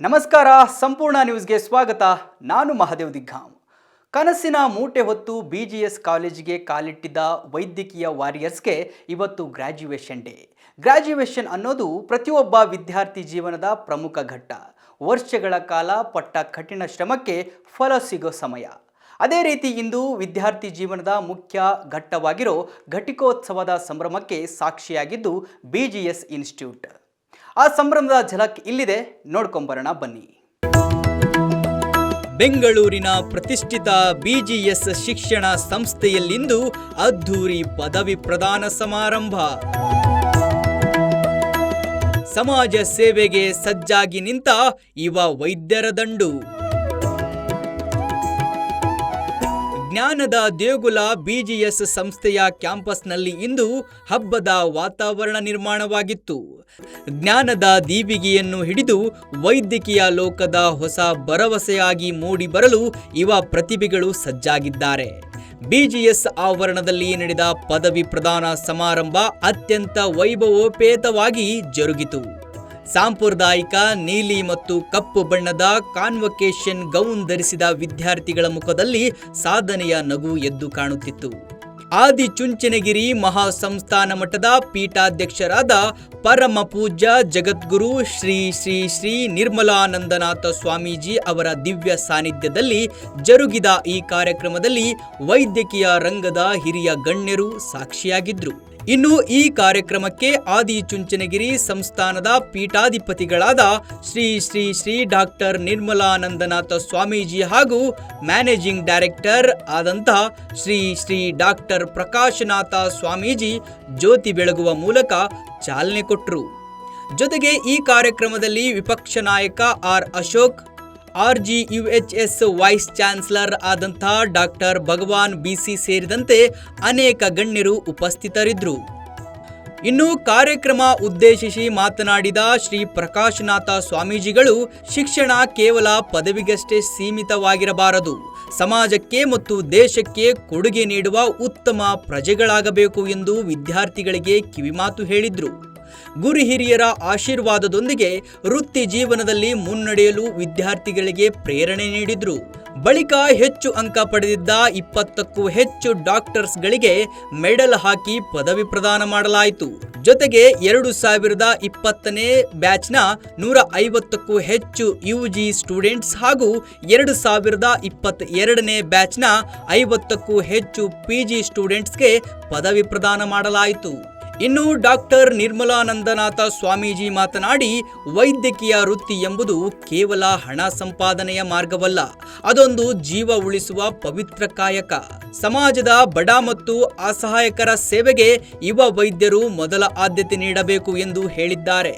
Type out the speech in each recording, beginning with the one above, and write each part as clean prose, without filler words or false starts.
ನಮಸ್ಕಾರ, ಸಂಪೂರ್ಣ ನ್ಯೂಸ್ಗೆ ಸ್ವಾಗತ. ನಾನು ಮಹಾದೇವ್ ದಿಗ್ಗಾಂ. ಕನಸಿನ ಮೂಟೆ ಹೊತ್ತು BGS ಕಾಲೇಜಿಗೆ ಕಾಲಿಟ್ಟಿದ್ದ ವೈದ್ಯಕೀಯ ವಾರಿಯರ್ಸ್ಗೆ ಇವತ್ತು ಗ್ರ್ಯಾಜುಯೇಷನ್ ಡೇ. ಗ್ರ್ಯಾಜುಯೇಷನ್ ಅನ್ನೋದು ಪ್ರತಿಯೊಬ್ಬ ವಿದ್ಯಾರ್ಥಿ ಜೀವನದ ಪ್ರಮುಖ ಘಟ್ಟ. ವರ್ಷಗಳ ಕಾಲ ಪಟ್ಟ ಕಠಿಣ ಶ್ರಮಕ್ಕೆ ಫಲ ಸಿಗೋ ಸಮಯ. ಅದೇ ರೀತಿ ಇಂದು ವಿದ್ಯಾರ್ಥಿ ಜೀವನದ ಮುಖ್ಯ ಘಟ್ಟವಾಗಿರೋ ಘಟಿಕೋತ್ಸವದ ಸಂಭ್ರಮಕ್ಕೆ ಸಾಕ್ಷಿಯಾಗಿದ್ದು BGS ಇನ್ಸ್ಟಿಟ್ಯೂಟ್. ಆ ಸಂಭ್ರಮದ ಝಲಕ್ ಇಲ್ಲಿದೆ, ನೋಡ್ಕೊಂಬರೋಣ ಬನ್ನಿ. ಬೆಂಗಳೂರಿನ ಪ್ರತಿಷ್ಠಿತ BGS ಶಿಕ್ಷಣ ಸಂಸ್ಥೆಯಲ್ಲಿಂದು ಅದ್ಧೂರಿ ಪದವಿ ಪ್ರದಾನ ಸಮಾರಂಭ. ಸಮಾಜ ಸೇವೆಗೆ ಸಜ್ಜಾಗಿ ನಿಂತ ಯುವ ವೈದ್ಯರ ದಂಡು. ಜ್ಞಾನದ ದೇಗುಲ BGS ಸಂಸ್ಥೆಯ ಕ್ಯಾಂಪಸ್ನಲ್ಲಿ ಇಂದು ಹಬ್ಬದ ವಾತಾವರಣ ನಿರ್ಮಾಣವಾಗಿತ್ತು. ಜ್ಞಾನದ ದೀವಿಗೆಯನ್ನು ಹಿಡಿದು ವೈದ್ಯಕೀಯ ಲೋಕದ ಹೊಸ ಭರವಸೆಯಾಗಿ ಮೂಡಿ ಬರಲು ಯುವ ಪ್ರತಿಭೆಗಳು ಸಜ್ಜಾಗಿದ್ದಾರೆ. BGS ಆವರಣದಲ್ಲಿ ನಡೆದ ಪದವಿ ಪ್ರದಾನ ಸಮಾರಂಭ ಅತ್ಯಂತ ವೈಭವೋಪೇತವಾಗಿ ಜರುಗಿತು. ಸಾಂಪ್ರದಾಯಿಕ ನೀಲಿ ಮತ್ತು ಕಪ್ಪು ಬಣ್ಣದ ಕಾನ್ವೊಕೇಶನ್ ಗೌನ್ ಧರಿಸಿದ ವಿದ್ಯಾರ್ಥಿಗಳ ಮುಖದಲ್ಲಿ ಸಾಧನೆಯ ನಗು ಎದ್ದು ಕಾಣುತ್ತಿತ್ತು. ಆದಿಚುಂಚನಗಿರಿ ಮಹಾ ಸಂಸ್ಥಾನ ಮಠದ ಪೀಠಾಧ್ಯಕ್ಷರಾದ ಪರಮ ಪೂಜ್ಯ ಜಗದ್ಗುರು ಶ್ರೀ ಶ್ರೀ ಶ್ರೀ ನಿರ್ಮಲಾನಂದನಾಥ ಸ್ವಾಮೀಜಿ ಅವರ ದಿವ್ಯ ಸಾನ್ನಿಧ್ಯದಲ್ಲಿ ಜರುಗಿದ ಈ ಕಾರ್ಯಕ್ರಮದಲ್ಲಿ ವೈದ್ಯಕೀಯ ರಂಗದ ಹಿರಿಯ ಗಣ್ಯರು ಸಾಕ್ಷಿಯಾಗಿದ್ರು. ಇನ್ನು ಈ ಕಾರ್ಯಕ್ರಮಕ್ಕೆ ಆದಿಚುಂಚನಗಿರಿ ಸಂಸ್ಥಾನದ ಪೀಠಾಧಿಪತಿಗಳಾದ ಶ್ರೀ ಶ್ರೀ ಶ್ರೀ ಡಾಕ್ಟರ್ ನಿರ್ಮಲಾನಂದನಾಥ ಸ್ವಾಮೀಜಿ ಹಾಗೂ ಮ್ಯಾನೇಜಿಂಗ್ ಡೈರೆಕ್ಟರ್ ಆದಂತಹ ಶ್ರೀ ಶ್ರೀ ಡಾಕ್ಟರ್ ಪ್ರಕಾಶನಾಥ ಸ್ವಾಮೀಜಿ ಜ್ಯೋತಿ ಬೆಳಗುವ ಮೂಲಕ ಚಾಲನೆ ಕೊಟ್ಟರು. ಜೊತೆಗೆ ಈ ಕಾರ್ಯಕ್ರಮದಲ್ಲಿ ವಿಪಕ್ಷ ನಾಯಕ R Ashok, RGUHS vice chancellor ಆದಂತಹ ಡಾಕ್ಟರ್ ಭಗವಾನ್ BC ಸೇರಿದಂತೆ ಅನೇಕ ಗಣ್ಯರು ಉಪಸ್ಥಿತರಿದ್ದರು. ಇನ್ನು ಕಾರ್ಯಕ್ರಮ ಉದ್ದೇಶಿಸಿ ಮಾತನಾಡಿದ ಶ್ರೀ ಪ್ರಕಾಶನಾಥ ಸ್ವಾಮೀಜಿಗಳು, ಶಿಕ್ಷಣ ಕೇವಲ ಪದವಿಗಷ್ಟೇ ಸೀಮಿತವಾಗಿರಬಾರದು, ಸಮಾಜಕ್ಕೆ ಮತ್ತು ದೇಶಕ್ಕೆ ಕೊಡುಗೆ ನೀಡುವ ಉತ್ತಮ ಪ್ರಜೆಗಳಾಗಬೇಕು ಎಂದು ವಿದ್ಯಾರ್ಥಿಗಳಿಗೆ ಕಿವಿಮಾತು ಹೇಳಿದ್ರು. ಗುರು ಹಿರಿಯರ ಆಶೀರ್ವಾದದೊಂದಿಗೆ ವೃತ್ತಿ ಜೀವನದಲ್ಲಿ ಮುನ್ನಡೆಯಲು ವಿದ್ಯಾರ್ಥಿಗಳಿಗೆ ಪ್ರೇರಣೆ ನೀಡಿದ್ರು. ಬಳಿಕ ಹೆಚ್ಚು ಅಂಕ ಪಡೆದಿದ್ದ 20ಕ್ಕೂ ಹೆಚ್ಚು ಡಾಕ್ಟರ್ಸ್ಗಳಿಗೆ ಮೆಡಲ್ ಹಾಕಿ ಪದವಿ ಪ್ರದಾನ ಮಾಡಲಾಯಿತು. ಜೊತೆಗೆ 2020ನೇ ಬ್ಯಾಚ್ನ 150ಕ್ಕೂ ಹೆಚ್ಚು UG ಸ್ಟೂಡೆಂಟ್ಸ್ ಹಾಗೂ 2022ನೇ ಬ್ಯಾಚ್ನ 50ಕ್ಕೂ ಹೆಚ್ಚು PG ಸ್ಟೂಡೆಂಟ್ಸ್ಗೆ ಪದವಿ ಪ್ರದಾನ ಮಾಡಲಾಯಿತು. ಇನ್ನು ಡಾಕ್ಟರ್ ನಿರ್ಮಲಾನಂದನಾಥ ಸ್ವಾಮೀಜಿ ಮಾತನಾಡಿ, ವೈದ್ಯಕೀಯ ವೃತ್ತಿ ಎಂಬುದು ಕೇವಲ ಹಣ ಸಂಪಾದನೆಯ ಮಾರ್ಗವಲ್ಲ, ಅದೊಂದು ಜೀವ ಉಳಿಸುವ ಪವಿತ್ರ ಕಾಯಕ. ಸಮಾಜದ ಬಡ ಮತ್ತು ಅಸಹಾಯಕರ ಸೇವೆಗೆ ಯುವ ವೈದ್ಯರು ಮೊದಲ ಆದ್ಯತೆ ನೀಡಬೇಕು ಎಂದು ಹೇಳಿದ್ದಾರೆ.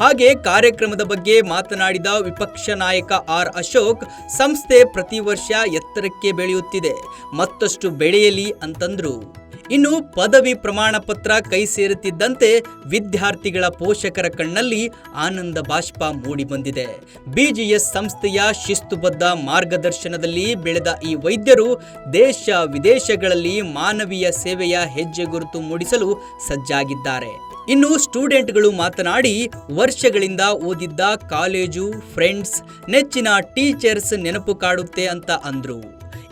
ಹಾಗೆ ಕಾರ್ಯಕ್ರಮದ ಬಗ್ಗೆ ಮಾತನಾಡಿದ ವಿಪಕ್ಷ ನಾಯಕ ಆರ್ ಅಶೋಕ್, ಸಂಸ್ಥೆ ಪ್ರತಿ ವರ್ಷ ಎತ್ತರಕ್ಕೆ ಬೆಳೆಯುತ್ತಿದೆ, ಮತ್ತಷ್ಟು ಬೆಳೆಯಲಿ ಅಂತಂದ್ರು. ಇನ್ನು ಪದವಿ ಪ್ರಮಾಣ ಪತ್ರ ಕೈ ಸೇರುತ್ತಿದ್ದಂತೆ ವಿದ್ಯಾರ್ಥಿಗಳ ಪೋಷಕರ ಕಣ್ಣಲ್ಲಿ ಆನಂದ ಬಾಷ್ಪ ಮೂಡಿ ಬಂದಿದೆ. BGS ಸಂಸ್ಥೆಯ ಶಿಸ್ತುಬದ್ಧ ಮಾರ್ಗದರ್ಶನದಲ್ಲಿ ಬೆಳೆದ ಈ ವೈದ್ಯರು ದೇಶ ವಿದೇಶಗಳಲ್ಲಿ ಮಾನವೀಯ ಸೇವೆಯ ಹೆಜ್ಜೆ ಗುರುತು ಮೂಡಿಸಲು ಸಜ್ಜಾಗಿದ್ದಾರೆ. ಇನ್ನು ಸ್ಟೂಡೆಂಟ್ಗಳು ಮಾತನಾಡಿ, ವರ್ಷಗಳಿಂದ ಓದಿದ್ದ ಕಾಲೇಜು, ಫ್ರೆಂಡ್ಸ್, ನೆಚ್ಚಿನ ಟೀಚರ್ಸ್ ನೆನಪು ಕಾಡುತ್ತೆ ಅಂತ ಅಂದ್ರು.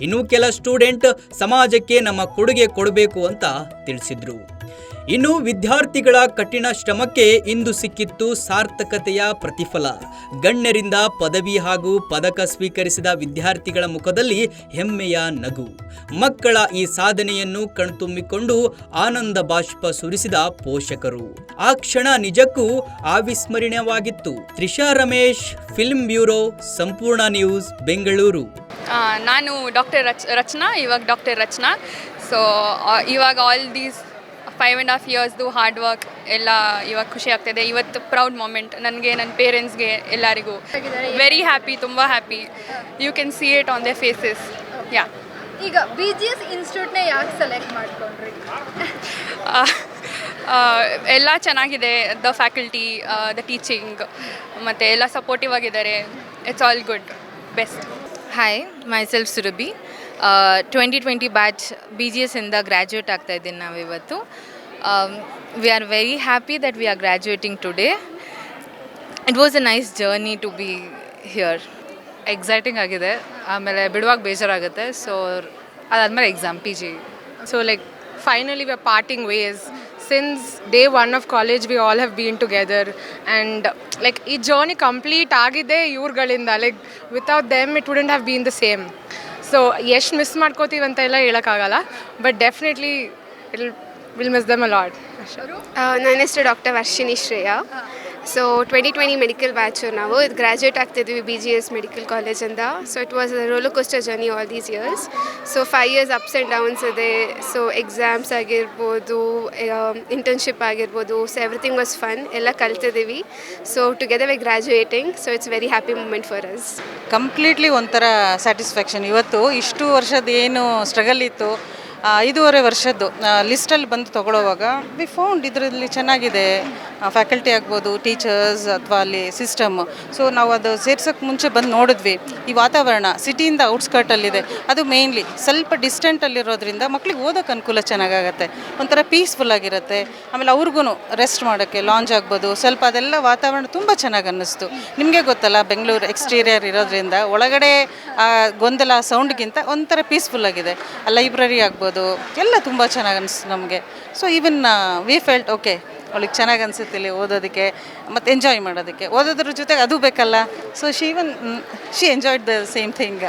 ಇನ್ನು ಕೆಲ ಸ್ಟೂಡೆಂಟ್ ಸಮಾಜಕ್ಕೆ ನಮ್ಮ ಕೊಡುಗೆ ಕೊಡಬೇಕು ಅಂತ ತಿಳಿಸಿದ್ರು. ಇನ್ನು ವಿದ್ಯಾರ್ಥಿಗಳ ಕಠಿಣ ಶ್ರಮಕ್ಕೆ ಇಂದು ಸಿಕ್ಕಿತ್ತು ಸಾರ್ಥಕತೆಯ ಪ್ರತಿಫಲ. ಗಣ್ಯರಿಂದ ಪದವಿ ಹಾಗೂ ಪದಕ ಸ್ವೀಕರಿಸಿದ ವಿದ್ಯಾರ್ಥಿಗಳ ಮುಖದಲ್ಲಿ ಹೆಮ್ಮೆಯ ನಗು. ಮಕ್ಕಳ ಈ ಸಾಧನೆಯನ್ನು ಕಣ್ತುಂಬಿಕೊಂಡು ಆನಂದ ಬಾಷ್ಪ ಸುರಿಸಿದ ಪೋಷಕರು. ಆ ಕ್ಷಣ ನಿಜಕ್ಕೂ ಅವಿಸ್ಮರಣೀಯವಾಗಿತ್ತು. ತ್ರಿಷಾ ರಮೇಶ್, ಫಿಲ್ಮ್ ಬ್ಯೂರೋ, ಸಂಪೂರ್ಣ ನ್ಯೂಸ್, ಬೆಂಗಳೂರು. ನಾನು ಡಾಕ್ಟರ್ ರಚನಾ, ಇವಾಗ ಡಾಕ್ಟರ್ ರಚನಾ. ಸೊ ಇವಾಗ ಆಲ್ ದೀಸ್ 5.5 ಇಯರ್ಸ್ದು ಹಾರ್ಡ್ ವರ್ಕ್ ಎಲ್ಲ ಇವಾಗ ಖುಷಿ ಆಗ್ತಾಯಿದೆ. ಇವತ್ತು ಪ್ರೌಡ್ ಮೂಮೆಂಟ್ ನನಗೆ, ನನ್ನ ಪೇರೆಂಟ್ಸ್ಗೆ, ಎಲ್ಲರಿಗೂ ವೆರಿ ಹ್ಯಾಪಿ, ತುಂಬ happy. You can see it on their faces. Ya. ಈಗ BGS ಇನ್ಸ್ಟಿಟ್ಯೂಟ್ನೇ ಯಾಕೆ ಸೆಲೆಕ್ಟ್ ಮಾಡ್ಕೊಂಡ್ರಿ? ಎಲ್ಲ ಚೆನ್ನಾಗಿದೆ, ದ ಫ್ಯಾಕಲ್ಟಿ, ದ ಟೀಚಿಂಗ್ ಮತ್ತು ಎಲ್ಲ ಸಪೋರ್ಟಿವ್ ಆಗಿದ್ದಾರೆ. It's all good, best. Hi, myself Surabhi. 2020 batch BGS ಇಂದ ಗ್ರ್ಯಾಜುಯೇಟ್ ಆಗ್ತಾ ಇದ್ದೀನಿ ನಾವು ಇವತ್ತು. We are very happy that we are graduating today. It was a nice journey to be here. Exciting ಆಗಿದೆ, ಆಮೇಲೆ ಬಿಡುವಾಗ ಬೇಜಾರಾಗುತ್ತೆ. ಸೊ ಅದಾದಮೇಲೆ exam P G. So like finally we're parting ways. Since day one of college we all have been together and like ಈ journey complete ಆಗಿದೆ ಇವ್ರುಗಳಿಂದ. Like without them it wouldn't have been the same. So ಎಷ್ಟು miss ಮಾಡ್ಕೋತೀವಿ ಅಂತ ಎಲ್ಲ ಹೇಳೋಕ್ಕಾಗಲ್ಲ, but definitely will miss them a lot. ನನ್ನ ಹೆಸರು doctor Varshini Shreya. So 2020 medical batch ನಾವು ಇದು ಗ್ರ್ಯಾಜುಯೇಟ್ ಆಗ್ತಿದ್ವಿ BGS ಮೆಡಿಕಲ್ ಕಾಲೇಜಿಂದ. So it was roller coaster journey all these years. So 5 years ups and downs ಇದೆ. ಸೊ ಎಕ್ಸಾಮ್ಸ್ ಆಗಿರ್ಬೋದು, ಇಂಟರ್ನ್ಶಿಪ್ ಆಗಿರ್ಬೋದು, so everything was fun, ಎಲ್ಲ ಕಲ್ತಿದ್ದೀವಿ. So together we graduating. So it's very happy moment for us. Completely ಒಂಥರ satisfaction. ಇವತ್ತು ಇಷ್ಟು ವರ್ಷದ ಏನು ಸ್ಟ್ರಗಲ್ ಇತ್ತು, 5.5 ವರ್ಷದ್ದು ಲಿಸ್ಟಲ್ಲಿ ಬಂದು ತೊಗೊಳ್ಳೋವಾಗ ವಿ ಫೌಂಡ್ ಇದರಲ್ಲಿ ಚೆನ್ನಾಗಿದೆ, ಫ್ಯಾಕಲ್ಟಿ ಆಗ್ಬೋದು, ಟೀಚರ್ಸ್ ಅಥವಾ ಅಲ್ಲಿ ಸಿಸ್ಟಮ್. ಸೊ ನಾವು ಅದು ಸೇರ್ಸೋಕ್ಕೆ ಮುಂಚೆ ಬಂದು ನೋಡಿದ್ವಿ. ಈ ವಾತಾವರಣ ಸಿಟಿಯಿಂದ ಔಟ್ಸ್ಕರ್ಟಲ್ಲಿದೆ, ಅದು ಮೇಯ್ನ್ಲಿ ಸ್ವಲ್ಪ ಡಿಸ್ಟೆಂಟಲ್ಲಿರೋದ್ರಿಂದ ಮಕ್ಳಿಗೆ ಓದೋಕ್ಕೆ ಅನುಕೂಲ ಚೆನ್ನಾಗಾಗತ್ತೆ, ಒಂಥರ ಪೀಸ್ಫುಲ್ ಆಗಿರುತ್ತೆ. ಆಮೇಲೆ ಅವ್ರಿಗೂ ರೆಸ್ಟ್ ಮಾಡೋಕ್ಕೆ ಲಾಂಜ್ ಆಗ್ಬೋದು, ಸ್ವಲ್ಪ ಅದೆಲ್ಲ ವಾತಾವರಣ ತುಂಬ ಚೆನ್ನಾಗಿ ಅನ್ನಿಸ್ತು. ನಿಮಗೆ ಗೊತ್ತಲ್ಲ, ಬೆಂಗಳೂರು ಎಕ್ಸ್ಟೀರಿಯರ್ ಇರೋದ್ರಿಂದ ಒಳಗಡೆ ಗೊಂದಲ ಸೌಂಡ್ಗಿಂತ ಒಂಥರ ಪೀಸ್ಫುಲ್ ಆಗಿದೆ. ಲೈಬ್ರರಿ ಆಗ್ಬೋದು, ಎಲ್ಲ ತುಂಬ ಚೆನ್ನಾಗಿ ಅನಿಸ್ತು ನಮಗೆ. So even we felt okay, ಅವಳಿಗೆ ಚೆನ್ನಾಗಿ ಅನಿಸುತ್ತೆ ಇಲ್ಲಿ ಓದೋದಕ್ಕೆ ಮತ್ತು ಎಂಜಾಯ್ ಮಾಡೋದಕ್ಕೆ. ಓದೋದ್ರ ಜೊತೆಗೆ ಅದು ಬೇಕಲ್ಲ. So she enjoyed the same thing.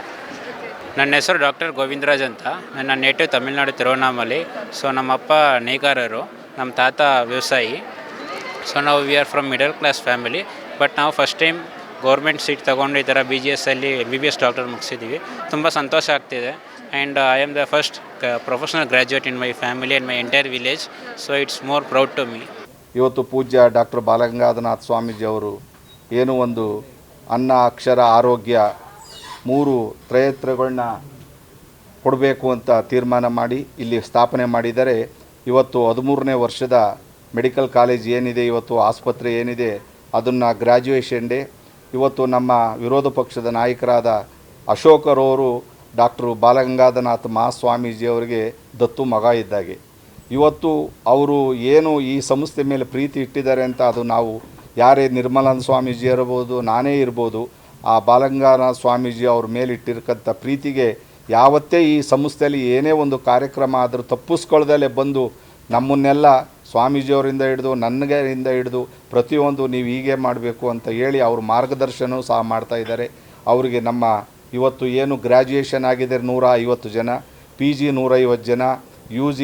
ನನ್ನ ಹೆಸರು ಡಾಕ್ಟರ್ ಗೋವಿಂದರಾಜ್ ಅಂತ. ನನ್ನ ನೇಟಿವ್ ತಮಿಳ್ನಾಡು ತಿರುವಣ್ಣಾಮಲೈ. ಸೊ ನಮ್ಮಪ್ಪ ನೇಕಾರರು, ನಮ್ಮ ತಾತ ವ್ಯವಸಾಯಿ. ಸೊ ನಾವು we are from middle class family. But ನಾವು ಫಸ್ಟ್ ಟೈಮ್ ಗೌರ್ಮೆಂಟ್ ಸೀಟ್ ತೊಗೊಂಡು ಈ ಥರ BGS ಅಲ್ಲಿ MBBS ಡಾಕ್ಟರ್ ಮುಗಿಸಿದ್ದೀವಿ. ತುಂಬ ಸಂತೋಷ ಆಗ್ತಿದೆ. And I am the first professional graduate in my family and my entire village. So it's more proud to me. ಇವತ್ತು ಪೂಜ್ಯ ಡಾಕ್ಟರ್ ಬಾಲಗಂಗಾಧರನಾಥ ಸ್ವಾಮೀಜಿಯವರು ಏನು ಒಂದು ಅನ್ನ, ಅಕ್ಷರ, ಆರೋಗ್ಯ 3 ತ್ರಯತ್ರಗಳನ್ನ ಕೊಡಬೇಕು ಅಂತ ತೀರ್ಮಾನ ಮಾಡಿ ಇಲ್ಲಿ ಸ್ಥಾಪನೆ ಮಾಡಿದರೆ. ಇವತ್ತು 13ನೇ ವರ್ಷದ ಮೆಡಿಕಲ್ ಕಾಲೇಜ್ ಏನಿದೆ, ಇವತ್ತು ಆಸ್ಪತ್ರೆ ಏನಿದೆ, ಅದನ್ನು ಗ್ರ್ಯಾಜುಯೇಷನ್ ಡೇ. ಇವತ್ತು ನಮ್ಮ ವಿರೋಧ ಪಕ್ಷದ ನಾಯಕರಾದ ಅಶೋಕರವರು ಡಾಕ್ಟರ್ ಬಾಲಗಂಗಾಧರನಾಥ ಮಹಾಸ್ವಾಮೀಜಿಯವರಿಗೆ ದತ್ತು ಮಗ ಇದ್ದಾಗೆ. ಇವತ್ತು ಅವರು ಏನು ಈ ಸಂಸ್ಥೆ ಮೇಲೆ ಪ್ರೀತಿ ಇಟ್ಟಿದ್ದಾರೆ ಅಂತ ಅದು ನಾವು ಯಾರೇ ನಿರ್ಮಲಾನಂದ ಸ್ವಾಮೀಜಿ ಇರ್ಬೋದು, ನಾನೇ ಇರ್ಬೋದು, ಆ ಬಾಲಗಂಗಾಧರನಾಥ ಸ್ವಾಮೀಜಿ ಅವ್ರ ಮೇಲೆ ಇಟ್ಟಿರ್ತಕ್ಕಂಥ ಪ್ರೀತಿಗೆ ಯಾವತ್ತೇ ಈ ಸಂಸ್ಥೆಯಲ್ಲಿ ಏನೇ ಒಂದು ಕಾರ್ಯಕ್ರಮ ಆದರೂ ತಪ್ಪಿಸ್ಕೊಳ್ದಲ್ಲೇ ಬಂದು ನಮ್ಮನ್ನೆಲ್ಲ ಸ್ವಾಮೀಜಿಯವರಿಂದ ಹಿಡಿದು ನನಗೆಯಿಂದ ಹಿಡಿದು ಪ್ರತಿಯೊಂದು ನೀವು ಹೀಗೆ ಮಾಡಬೇಕು ಅಂತ ಹೇಳಿ ಅವ್ರ ಮಾರ್ಗದರ್ಶನವೂ ಸಹ ಮಾಡ್ತಾಯಿದ್ದಾರೆ. ಅವರಿಗೆ ನಮ್ಮ ಇವತ್ತು ಏನು ಗ್ರ್ಯಾಜುಯೇಷನ್ ಆಗಿದೆ 150 ಜನ, PG 150 ಜನ, UG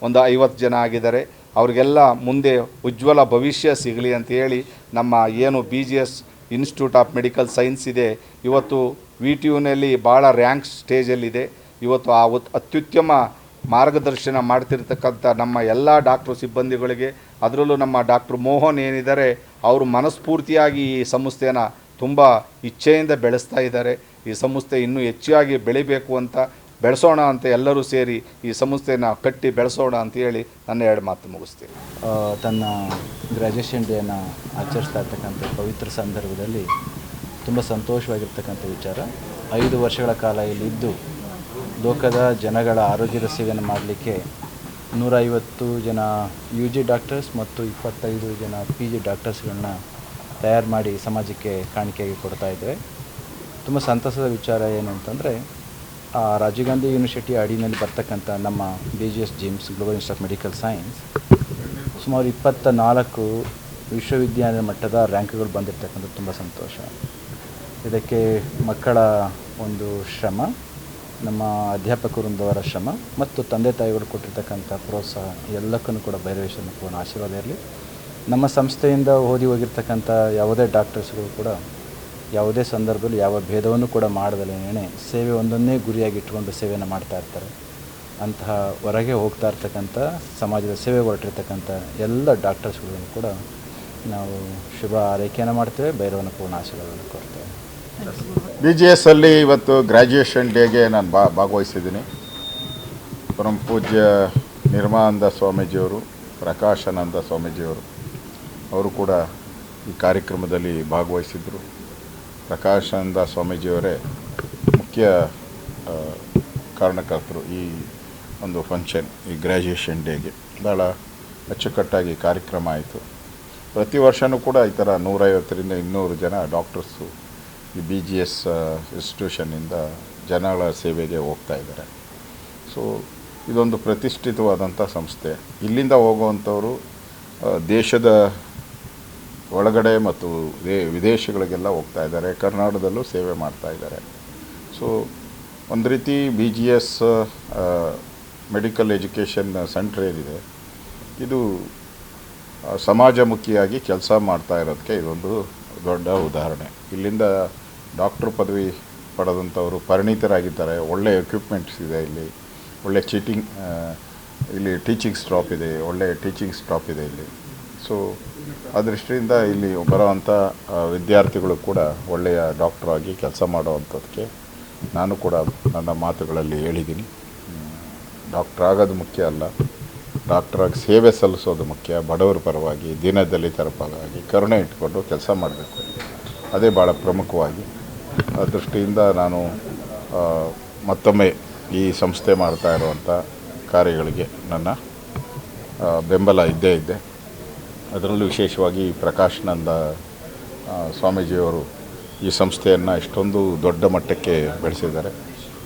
ಒಂದು 50 ಜನ ಆಗಿದ್ದಾರೆ. ಅವ್ರಿಗೆಲ್ಲ ಮುಂದೆ ಉಜ್ವಲ ಭವಿಷ್ಯ ಸಿಗಲಿ ಅಂತ ಹೇಳಿ ನಮ್ಮ ಏನು BGS institute of medical science ಇದೆ, ಇವತ್ತು VTUನಲ್ಲಿ ಭಾಳ ರ್ಯಾಂಕ್ ಸ್ಟೇಜಲ್ಲಿದೆ. ಇವತ್ತು ಆ ಅತ್ಯುತ್ತಮ ಮಾರ್ಗದರ್ಶನ ಮಾಡ್ತಿರ್ತಕ್ಕಂಥ ನಮ್ಮ ಎಲ್ಲ ಡಾಕ್ಟ್ರು ಸಿಬ್ಬಂದಿಗಳಿಗೆ, ಅದರಲ್ಲೂ ನಮ್ಮ ಡಾಕ್ಟ್ರ್ ಮೋಹನ್ ಏನಿದ್ದಾರೆ, ಅವರು ಮನಸ್ಫೂರ್ತಿಯಾಗಿ ಈ ಸಂಸ್ಥೆನ ತುಂಬ ಇಚ್ಛೆಯಿಂದ ಬೆಳೆಸ್ತಾ ಇದ್ದಾರೆ. ಈ ಸಂಸ್ಥೆ ಇನ್ನೂ ಹೆಚ್ಚಾಗಿ ಬೆಳಿಬೇಕು ಅಂತ, ಬೆಳೆಸೋಣ ಅಂತ ಎಲ್ಲರೂ ಸೇರಿ ಈ ಸಂಸ್ಥೆನ ಕಟ್ಟಿ ಬೆಳೆಸೋಣ ಅಂತ ಹೇಳಿ ನನ್ನ 2 ಮಾತು ಮುಗಿಸ್ತೀನಿ. ತನ್ನ ಗ್ರ್ಯಾಜುಯೇಷನ್ ಡೇನ ಆಚರಿಸ್ತಾ ಇರ್ತಕ್ಕಂಥ ಪವಿತ್ರ ಸಂದರ್ಭದಲ್ಲಿ ತುಂಬ ಸಂತೋಷವಾಗಿರ್ತಕ್ಕಂಥ ವಿಚಾರ. 5 ವರ್ಷಗಳ ಕಾಲ ಇಲ್ಲಿದ್ದು ಲೋಕದ ಜನಗಳ ಆರೋಗ್ಯದ ಸೇವೆಯನ್ನು ಮಾಡಲಿಕ್ಕೆ 150 ಜನ UG ಡಾಕ್ಟರ್ಸ್ ಮತ್ತು 25 ಜನ PG ಡಾಕ್ಟರ್ಸ್ಗಳನ್ನ ತಯಾರು ಮಾಡಿ ಸಮಾಜಕ್ಕೆ ಕಾಣಿಕೆಯಾಗಿ ಕೊಡ್ತಾ ಇದ್ದೇವೆ. ತುಂಬ ಸಂತಸದ ವಿಚಾರ ಏನು ಅಂತಂದರೆ, ರಾಜೀವ್ ಗಾಂಧಿ ಯೂನಿವರ್ಸಿಟಿ ಅಡಿನಲ್ಲಿ ಬರ್ತಕ್ಕಂಥ ನಮ್ಮ BGS GIMS global institute of medical science ಸುಮಾರು 24 ವಿಶ್ವವಿದ್ಯಾಲಯ ಮಟ್ಟದ ರ್ಯಾಂಕ್ಗಳು ಬಂದಿರತಕ್ಕಂಥ ತುಂಬ ಸಂತೋಷ. ಇದಕ್ಕೆ ಮಕ್ಕಳ ಒಂದು ಶ್ರಮ, ನಮ್ಮ ಅಧ್ಯಾಪಕವೃಂದವರ ಶ್ರಮ ಮತ್ತು ತಂದೆ ತಾಯಿಗಳು ಕೊಟ್ಟಿರ್ತಕ್ಕಂಥ ಪ್ರೋತ್ಸಾಹ ಎಲ್ಲಕ್ಕೂ ಕೂಡ ಭೈರವೇಶ್ವರನ ಪೂರ್ಣ ಆಶೀರ್ವಾದ ಇರಲಿ. ನಮ್ಮ ಸಂಸ್ಥೆಯಿಂದ ಓದಿ ಹೋಗಿರ್ತಕ್ಕಂಥ ಯಾವುದೇ ಡಾಕ್ಟರ್ಸ್ಗಳು ಕೂಡ ಯಾವುದೇ ಸಂದರ್ಭದಲ್ಲಿ ಯಾವ ಭೇದವನ್ನು ಕೂಡ ಮಾಡದಲ್ಲೇ ಸೇವೆ ಒಂದನ್ನೇ ಗುರಿಯಾಗಿ ಇಟ್ಕೊಂಡು ಸೇವೆಯನ್ನು ಮಾಡ್ತಾ ಇರ್ತಾರೆ. ಅಂತಹ ಹೊರಗೆ ಹೋಗ್ತಾ ಇರ್ತಕ್ಕಂಥ ಸಮಾಜದ ಸೇವೆ ಹೊರಟಿರ್ತಕ್ಕಂಥ ಎಲ್ಲ ಡಾಕ್ಟರ್ಸ್ಗಳನ್ನು ಕೂಡ ನಾವು ಶುಭ ಆರೈಕೆಯನ್ನು ಮಾಡ್ತೇವೆ. ಭೈರವನ ಪೂರ್ಣ ಆಶೀರ್ವಾದವನ್ನು ಕೊಡ್ತೇವೆ. BGS ಅಲ್ಲಿ ಇವತ್ತು ಗ್ರ್ಯಾಜುಯೇಷನ್ ಡೇಗೆ ನಾನು ಭಾಗವಹಿಸಿದ್ದೀನಿ. ಪರಮ ಪೂಜ್ಯ ನಿರ್ಮಲಾನಂದ ಸ್ವಾಮೀಜಿಯವರು, ಪ್ರಕಾಶಾನಂದ ಸ್ವಾಮೀಜಿಯವರು ಅವರು ಕೂಡ ಈ ಕಾರ್ಯಕ್ರಮದಲ್ಲಿ ಭಾಗವಹಿಸಿದರು. ಪ್ರಕಾಶಾನಂದ ಸ್ವಾಮೀಜಿಯವರೇ ಮುಖ್ಯ ಕಾರಣಕರ್ತರು ಈ ಒಂದು ಫಂಕ್ಷನ್, ಈ ಗ್ರ್ಯಾಜುಯೇಷನ್ ಡೇಗೆ. ಭಾಳ ಅಚ್ಚುಕಟ್ಟಾಗಿ ಕಾರ್ಯಕ್ರಮ ಆಯಿತು. ಪ್ರತಿ ವರ್ಷವೂ ಕೂಡ ಈ ಥರ 150ರಿಂದ 200 ಜನ ಡಾಕ್ಟರ್ಸು ಈ BGS ಇನ್ಸ್ಟಿಟ್ಯೂಷನ್ನಿಂದ ಜನಗಳ ಸೇವೆಗೆ ಹೋಗ್ತಾ ಇದ್ದಾರೆ. ಸೊ ಇದೊಂದು ಪ್ರತಿಷ್ಠಿತವಾದಂಥ ಸಂಸ್ಥೆ. ಇಲ್ಲಿಂದ ಹೋಗುವಂಥವರು ದೇಶದ ಒಳಗಡೆ ಮತ್ತು ವಿದೇಶಗಳಿಗೆಲ್ಲ ಹೋಗ್ತಾ ಇದ್ದಾರೆ, ಕರ್ನಾಟಕದಲ್ಲೂ ಸೇವೆ ಮಾಡ್ತಾ ಇದ್ದಾರೆ. ಸೊ ಒಂದು ರೀತಿ BGS ಮೆಡಿಕಲ್ ಎಜುಕೇಷನ್ ಸೆಂಟ್ರ್ ಏನಿದೆ ಇದು ಸಮಾಜಮುಖಿಯಾಗಿ ಕೆಲಸ ಮಾಡ್ತಾ ಇರೋದಕ್ಕೆ ಇದೊಂದು ದೊಡ್ಡ ಉದಾಹರಣೆ. ಇಲ್ಲಿಂದ ಡಾಕ್ಟ್ರ್ ಪದವಿ ಪಡೆದಂಥವರು ಪರಿಣಿತರಾಗಿದ್ದಾರೆ. ಒಳ್ಳೆಯ ಎಕ್ವಿಪ್ಮೆಂಟ್ಸ್ ಇದೆ, ಇಲ್ಲಿ ಟೀಚಿಂಗ್ ಸ್ಟಾಫ್ ಇದೆ, ಒಳ್ಳೆಯ ಟೀಚಿಂಗ್ ಸ್ಟಾಫ್ ಇದೆ ಇಲ್ಲಿ. ಸೊ ಆ ದೃಷ್ಟಿಯಿಂದ ಇಲ್ಲಿ ಬರೋವಂಥ ವಿದ್ಯಾರ್ಥಿಗಳು ಕೂಡ ಒಳ್ಳೆಯ ಡಾಕ್ಟ್ರಾಗಿ ಕೆಲಸ ಮಾಡೋವಂಥದ್ದಕ್ಕೆ ನಾನು ಕೂಡ ನನ್ನ ಮಾತುಗಳಲ್ಲಿ ಹೇಳಿದ್ದೀನಿ. ಡಾಕ್ಟ್ರ್ ಆಗೋದು ಮುಖ್ಯ ಅಲ್ಲ, ಡಾಕ್ಟ್ರಾಗಿ ಸೇವೆ ಸಲ್ಲಿಸೋದು ಮುಖ್ಯ. ಬಡವರ ಪರವಾಗಿ, ದೀನದಲಿತರ ಪರವಾಗಿ ಕರುಣೆ ಇಟ್ಕೊಂಡು ಕೆಲಸ ಮಾಡಬೇಕು, ಅದೇ ಭಾಳ ಪ್ರಮುಖವಾಗಿ. ಆ ದೃಷ್ಟಿಯಿಂದ ನಾನು ಮತ್ತೊಮ್ಮೆ ಈ ಸಂಸ್ಥೆ ಮಾಡ್ತಾ ಇರುವಂಥ ಕಾರ್ಯಗಳಿಗೆ ನನ್ನ ಬೆಂಬಲ ಇದ್ದೇ ಇದೆ. ಅದರಲ್ಲೂ ವಿಶೇಷವಾಗಿ ಪ್ರಕಾಶಾನಂದ ಸ್ವಾಮೀಜಿಯವರು ಈ ಸಂಸ್ಥೆಯನ್ನು ಇಷ್ಟೊಂದು ದೊಡ್ಡ ಮಟ್ಟಕ್ಕೆ ಬೆಳೆಸಿದ್ದಾರೆ.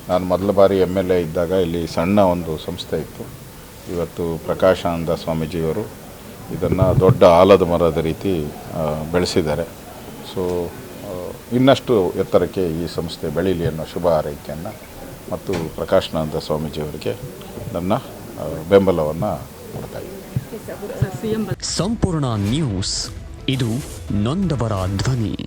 ನಾನು ಮೊದಲ ಬಾರಿ MLA ಇದ್ದಾಗ ಇಲ್ಲಿ ಸಣ್ಣ ಒಂದು ಸಂಸ್ಥೆ ಇತ್ತು. ಇವತ್ತು ಪ್ರಕಾಶಾನಂದ ಸ್ವಾಮೀಜಿಯವರು ಇದನ್ನು ದೊಡ್ಡ ಆಲದ ಮರದ ರೀತಿ ಬೆಳೆಸಿದ್ದಾರೆ. ಸೊ ಇನ್ನಷ್ಟು ಎತ್ತರಕ್ಕೆ ಈ ಸಂಸ್ಥೆ ಬೆಳೀಲಿ ಅನ್ನೋ ಶುಭ ಹಾರೈಕೆಯನ್ನು ಮತ್ತು ಪ್ರಕಾಶಾನಂದ ಸ್ವಾಮೀಜಿಯವರಿಗೆ ನನ್ನ ಬೆಂಬಲವನ್ನು ಕೊಡ್ತಾ ಇದ್ದೀನಿ. ಸಂಪೂರ್ಣ ನ್ಯೂಸ್, ಇದು ನೊಂದವರ ಧ್ವನಿ.